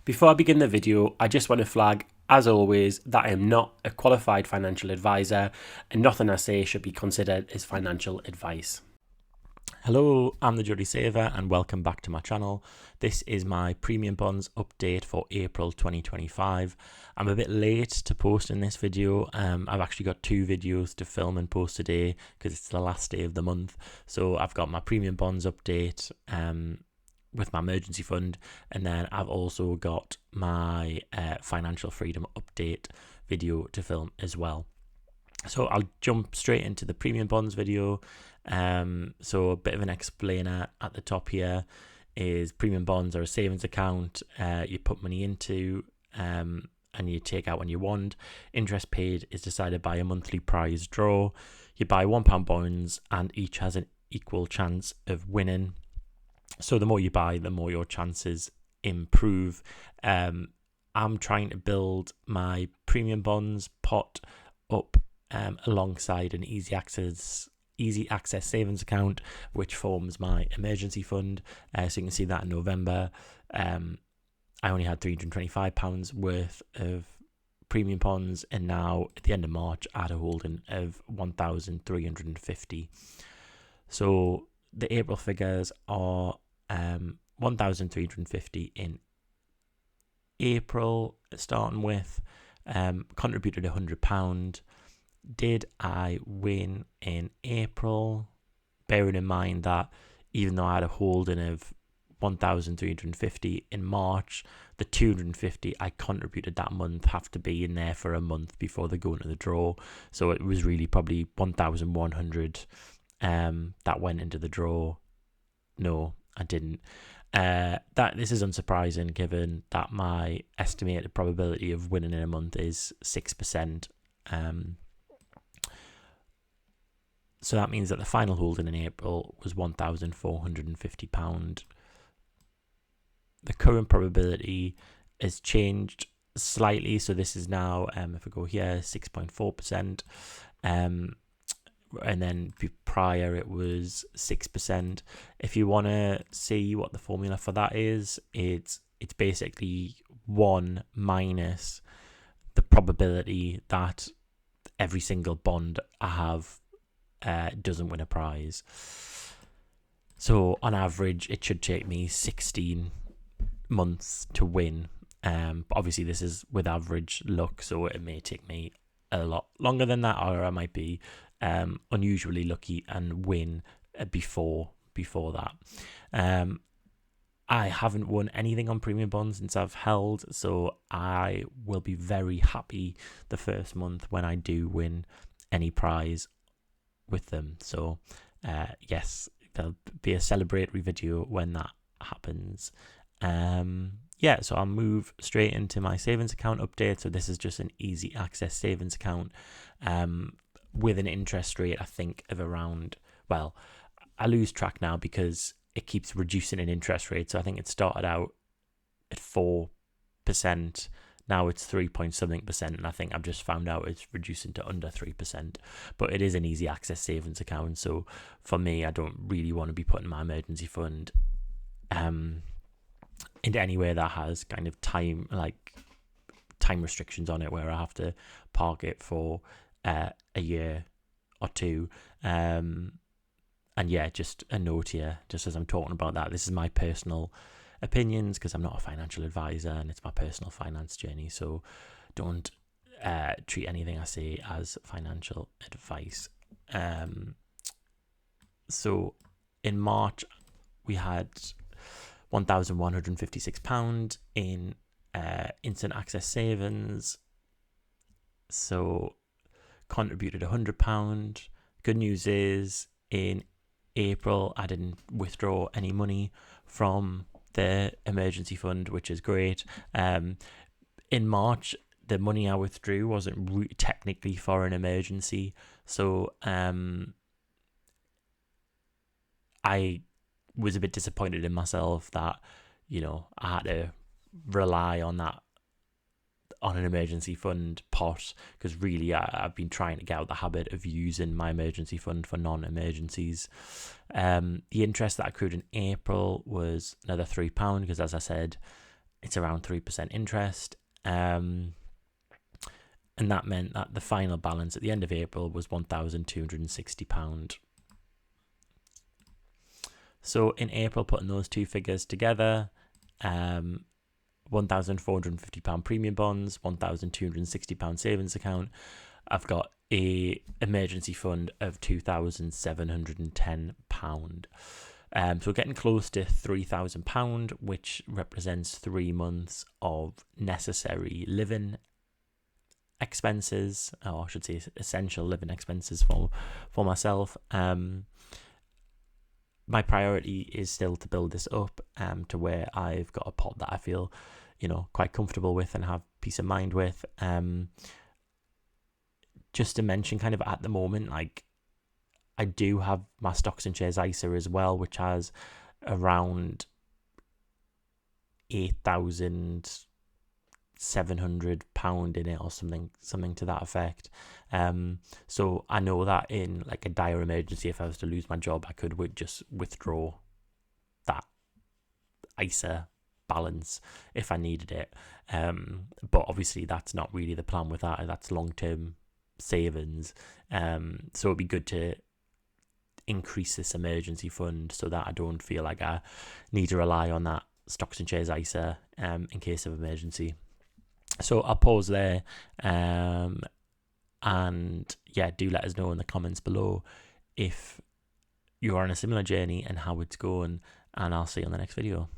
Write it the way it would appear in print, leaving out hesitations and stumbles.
Before I begin the video, I just want to flag, as always, that I am not a qualified financial advisor and nothing I say should be considered as financial advice. Hello, I'm the Juddy Saver and welcome back to my channel. This is my Premium Bonds update for April 2025. I'm a bit late to post in this video. I've actually got two videos to film and post today because it's the last day of the month. So I've got my Premium Bonds update with my emergency fund, and then I've also got my financial freedom update video to film as well. So I'll jump straight into the Premium Bonds video. So a bit of an explainer at the top here is Premium Bonds are a savings account you put money into and you take out when you want. Interest paid is decided by a monthly prize draw. You buy £1 bonds and each has an equal chance of winning. So the more you buy, the more your chances improve. I'm trying to build my Premium Bonds pot up alongside an easy access savings account, which forms my emergency fund. So you can see that in November, I only had £325 worth of Premium Bonds, and now at the end of March, I had a holding of 1,350. So the April figures are 1,350 in April, starting with contributed £100. Did I win in April? Bearing in mind that even though I had a holding of 1,350 in March, the 250 I contributed that month have to be in there for a month before they go into the draw. So it was really probably 1,100 that went into the draw. No, I didn't. This is unsurprising given that my estimated probability of winning in a month is 6%. So that means that the final holding in April was £1,450. The current probability has changed slightly. So this is now, if I go here, 6.4%. And then prior it was 6%. If you want to see what the formula for that is, it's basically 1 minus the probability that every single bond I have doesn't win a prize. So on average it should take me 16 months to win. But obviously this is with average luck, so it may take me a lot longer than that, or I might be unusually lucky and win before that. I haven't won anything on Premium Bonds since I've held, so I will be very happy the first month when I do win any prize with them. So yes, there'll be a celebratory video when that happens. So I'll move straight into my savings account update. So this is just an easy access savings account with an interest rate, I think, of around, well, I lose track now because it keeps reducing in interest rate. So I think it started out at 4%. Now it's 3.something%, and I think I've just found out it's reducing to under 3%. But it is an easy access savings account, so for me, I don't really want to be putting my emergency fund into anywhere that has kind of time restrictions on it, where I have to park it for a year or two. And yeah, just a note here, just as I'm talking about that, this is my personal opinions because I'm not a financial advisor and it's my personal finance journey, so don't treat anything I say as financial advice. So in March we had £1,156 in instant access savings, so contributed £100. Good news is in April I didn't withdraw any money from the emergency fund, which is great. In March, the money I withdrew wasn't technically for an emergency, so I was a bit disappointed in myself that, you know, I had to rely on that, on an emergency fund pot, because really I've been trying to get out the habit of using my emergency fund for non-emergencies. The interest that accrued in April was another £3 because, as I said, it's around 3% interest. And that meant that the final balance at the end of April was £1,260. So in April, putting those two figures together, £1,450 premium bonds, £1,260 savings account, I've got a emergency fund of £2,710. So we're getting close to £3,000, which represents 3 months of necessary living expenses, or I should say essential living expenses for myself. My priority is still to build this up to where I've got a pot that I feel, quite comfortable with and have peace of mind with. Just to mention, kind of at the moment, like, I do have my stocks and shares ISA as well, which has around £8,700 in it, or something to that effect. So I know that in like a dire emergency, if I was to lose my job, I could just withdraw that ISA balance if I needed it. But obviously that's not really the plan with that. That's long-term savings. So it'd be good to increase this emergency fund so that I don't feel like I need to rely on that stocks and shares ISA in case of emergency. So I'll pause there, and yeah, do let us know in the comments below if you're on a similar journey and how it's going, and I'll see you on the next video.